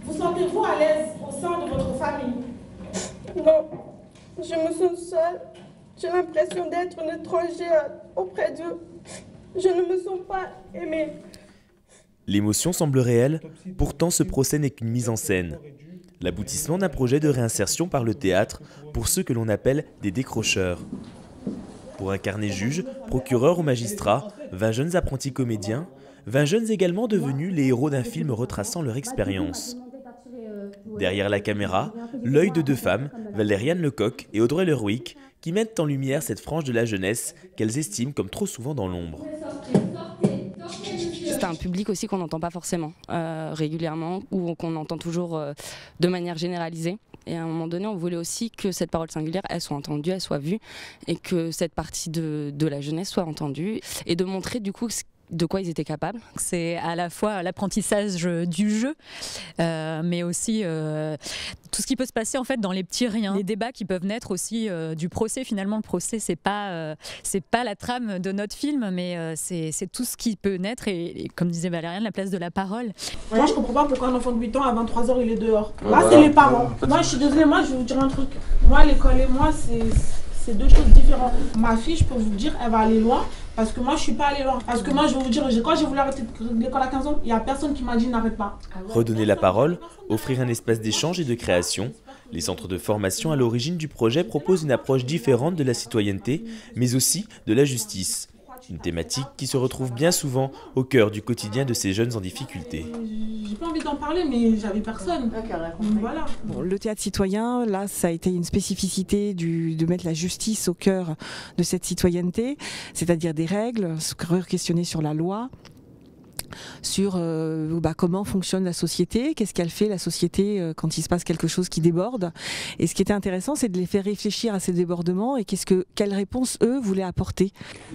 Vous sentez-vous à l'aise au sein de votre famille? Non, je me sens seule. J'ai l'impression d'être une étrangère auprès d'eux. Je ne me sens pas aimée. L'émotion semble réelle, pourtant ce procès n'est qu'une mise en scène. L'aboutissement d'un projet de réinsertion par le théâtre pour ceux que l'on appelle des décrocheurs. Pour incarner juge, procureur ou magistrat, 20 jeunes apprentis comédiens, 20 jeunes également devenus les héros d'un film retraçant leur expérience. Derrière la caméra, l'œil de deux femmes, Valériane Lecoq et Audrey Lerwick, qui mettent en lumière cette frange de la jeunesse qu'elles estiment comme trop souvent dans l'ombre. C'est un public aussi qu'on n'entend pas forcément régulièrement ou qu'on entend toujours de manière généralisée. Et à un moment donné, on voulait aussi que cette parole singulière, elle soit entendue, elle soit vue et que cette partie de la jeunesse soit entendue et de montrer du coup de quoi ils étaient capables. C'est à la fois l'apprentissage du jeu, mais aussi tout ce qui peut se passer en fait dans les petits riens. Les débats qui peuvent naître aussi du procès. Finalement, le procès, c'est pas la trame de notre film, mais c'est tout ce qui peut naître. Et comme disait Valériane, la place de la parole. Moi, je comprends pas pourquoi un enfant de 8 ans, à 23 h, il est dehors. Là, c'est les parents. Moi, je suis désolée, moi, je vais vous dire un truc. Moi, l'école et moi, c'est deux choses différentes. Ma fille, je peux vous dire, elle va aller loin. Parce que moi, je suis pas allée loin. Parce que moi, je vais vous dire, quand j'ai voulu arrêter l'école à 15 ans, il n'y a personne qui m'a dit n'arrête pas. Redonner la parole, offrir un espace d'échange et de création. Les centres de formation à l'origine du projet proposent une approche différente de la citoyenneté, mais aussi de la justice. Une thématique qui se retrouve bien souvent au cœur du quotidien de ces jeunes en difficulté. J'ai pas envie d'en parler, mais j'avais personne. Donc voilà. Bon, le théâtre citoyen, là, ça a été une spécificité de mettre la justice au cœur de cette citoyenneté, c'est-à-dire des règles, se questionner sur la loi, sur comment fonctionne la société, qu'est-ce qu'elle fait la société quand il se passe quelque chose qui déborde. Et ce qui était intéressant, c'est de les faire réfléchir à ces débordements et quelles réponses eux voulaient apporter.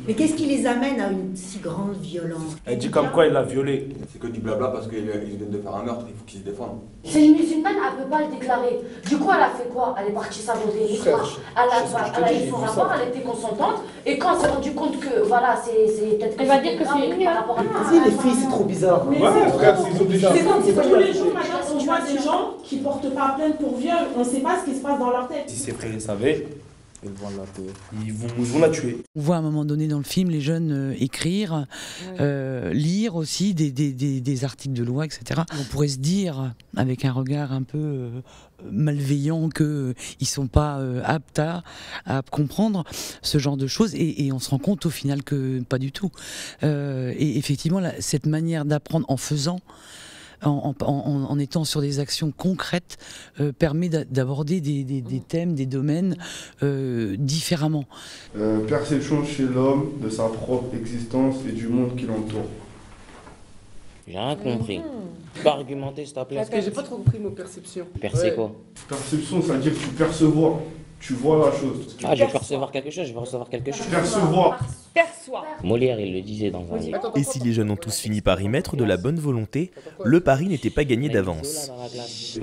Mais qu'est-ce qui les amène à une si grande violence? Elle dit comme quoi il l'a violée. C'est que du blabla parce qu'il vient de faire un meurtre, il faut qu'il se défende. C'est une musulmane, elle ne peut pas le déclarer. Du coup, elle a fait quoi? Elle est partie saboter l'histoire. Elle a eu son rapport, elle était consentante. Et quand elle s'est rendue compte que voilà, c'est peut-être que. Elle va dire que c'est une par rapport à Si, les filles, c'est trop bizarre. Mais Ouais, frère, c'est bizarre. c'est comme si tous les jours, maintenant, on voit des gens qui portent pas plainte pour viol. On ne sait pas ce qui se passe dans leur tête. Si ses frères savaient, ils vont la tuer. On voit à un moment donné dans le film les jeunes écrire, lire aussi des articles de loi, etc. On pourrait se dire, avec un regard un peu malveillant, qu'ils ne sont pas aptes à comprendre ce genre de choses. Et on se rend compte au final que pas du tout. Et effectivement, cette manière d'apprendre en faisant, en étant sur des actions concrètes, permet d'aborder des thèmes, des domaines différemment. Perception chez l'homme de sa propre existence et du monde qui l'entoure. J'ai rien compris. Tu peux argumenter s'il te plaît? Parce que j'ai pas trop compris mot perception. Percer quoi? Perception, ça veut dire que tu percevoir. Tu vois la chose. Ah, je vais percevoir quelque chose, je vais recevoir quelque chose. Percevoir. Perçoit. Molière, il le disait dans un livre. Et si les jeunes ont tous fini par y mettre de la bonne volonté, le pari n'était pas gagné d'avance.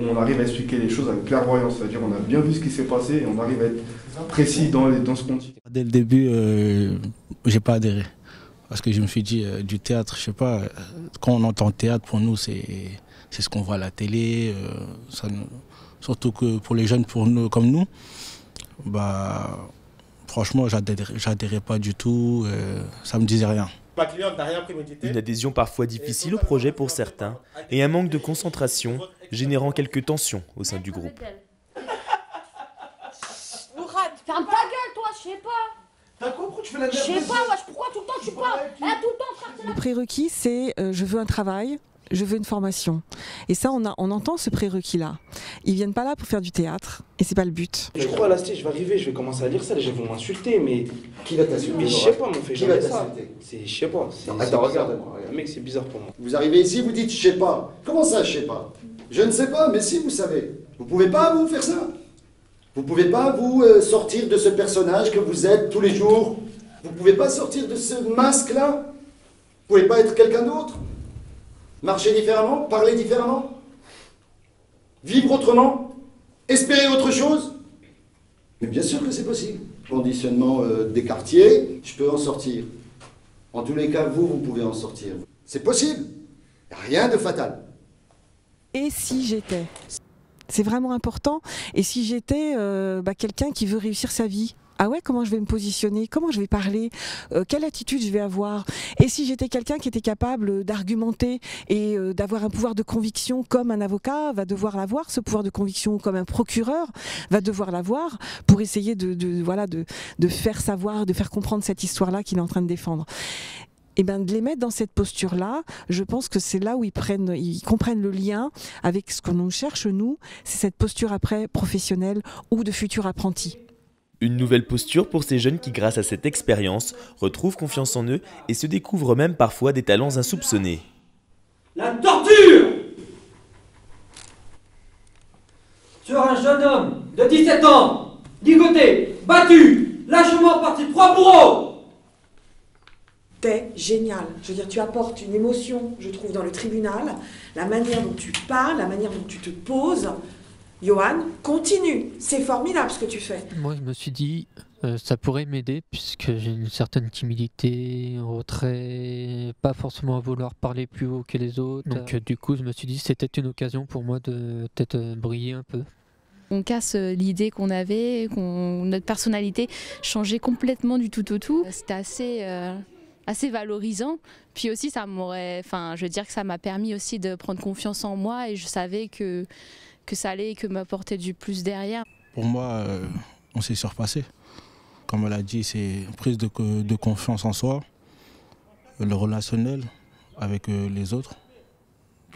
On arrive à expliquer les choses avec clairvoyance, c'est-à-dire on a bien vu ce qui s'est passé et on arrive à être précis dans ce qu'on dit. Dès le début, j'ai pas adhéré. Parce que je me suis dit, du théâtre, je sais pas, quand on entend théâtre, pour nous, c'est ce qu'on voit à la télé. Surtout que pour les jeunes comme nous, bah, franchement, j'adhérais pas du tout, ça me disait rien. Ma cliente n'a rien prémédité. Une adhésion parfois difficile au projet pour certains et un manque de concentration générant quelques tensions au sein du groupe. Mourad, ferme ta gueule, toi, je sais pas. T'as compris, tu fais la Je sais pas, wesh, pourquoi tout le temps tu parles? Tout le temps, frère. Le prérequis, c'est je veux un travail, je veux une formation. Et ça, on entend ce prérequis-là. Ils viennent pas là pour faire du théâtre, et c'est pas le but. Je crois à la cité, je vais arriver, je vais commencer à lire ça, les gens vont m'insulter, mais. Qui va t'insulter? Mais je sais pas, on fait jamais ça. T'insulter? Je sais pas. Attends, regarde. Mec, c'est bizarre pour moi. Vous arrivez ici, vous dites je sais pas. Comment ça, je sais pas? Je ne sais pas, mais si vous savez. Vous pouvez pas, vous, faire ça? Vous pouvez pas, vous, sortir de ce personnage que vous êtes tous les jours? Vous pouvez pas sortir de ce masque-là? Vous pouvez pas être quelqu'un d'autre? Marcher différemment? Parler différemment? Vivre autrement? Espérer autre chose? Mais bien sûr que c'est possible. Conditionnement des quartiers, je peux en sortir. En tous les cas, vous pouvez en sortir. C'est possible. Il n'y a rien de fatal. Et si j'étais ? C'est vraiment important. Et si j'étais quelqu'un qui veut réussir sa vie ? Ah ouais, comment je vais me positionner? Comment je vais parler? Quelle attitude je vais avoir? Et si j'étais quelqu'un qui était capable d'argumenter et d'avoir un pouvoir de conviction comme un avocat va devoir l'avoir, ce pouvoir de conviction, ou comme un procureur va devoir l'avoir pour essayer de faire savoir, de faire comprendre cette histoire-là qu'il est en train de défendre. Et de les mettre dans cette posture-là, je pense que c'est là où ils comprennent le lien avec ce qu'on nous cherche, nous, c'est cette posture après professionnelle ou de futur apprenti. Une nouvelle posture pour ces jeunes qui, grâce à cette expérience, retrouvent confiance en eux et se découvrent même parfois des talents insoupçonnés. La torture sur un jeune homme de 17 ans, ligoté, battu, lâchement par ses 3 bourreaux. T'es génial. Je veux dire, tu apportes une émotion, je trouve, dans le tribunal. La manière dont tu parles, la manière dont tu te poses. Johan, continue. C'est formidable ce que tu fais. Moi, je me suis dit, ça pourrait m'aider puisque j'ai une certaine timidité, un retrait, pas forcément à vouloir parler plus haut que les autres. Donc, du coup, je me suis dit, c'était une occasion pour moi de peut-être briller un peu. On casse l'idée qu'on avait, notre personnalité changeait complètement du tout au tout. C'était assez valorisant. Puis aussi, ça m'a permis aussi de prendre confiance en moi et je savais que ça allait que m'apporter du plus derrière. Pour moi, on s'est surpassé. Comme elle a dit, c'est prise de confiance en soi, le relationnel avec les autres.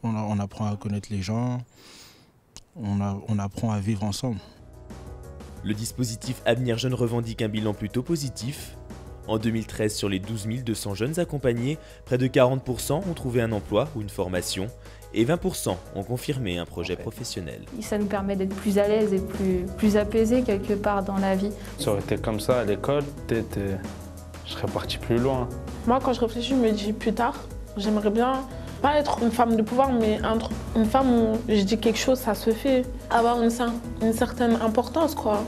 On apprend à connaître les gens, on apprend à vivre ensemble. Le dispositif Avenir Jeunes revendique un bilan plutôt positif. En 2013, sur les 12 200 jeunes accompagnés, près de 40% ont trouvé un emploi ou une formation et 20% ont confirmé un projet professionnel. Ça nous permet d'être plus à l'aise et plus apaisés quelque part dans la vie. Ça aurait été comme ça à l'école, peut-être je serais parti plus loin. Moi, quand je réfléchis, je me dis plus tard, j'aimerais bien pas être une femme de pouvoir, mais une femme où je dis quelque chose, ça se fait. Avoir une certaine importance, quoi.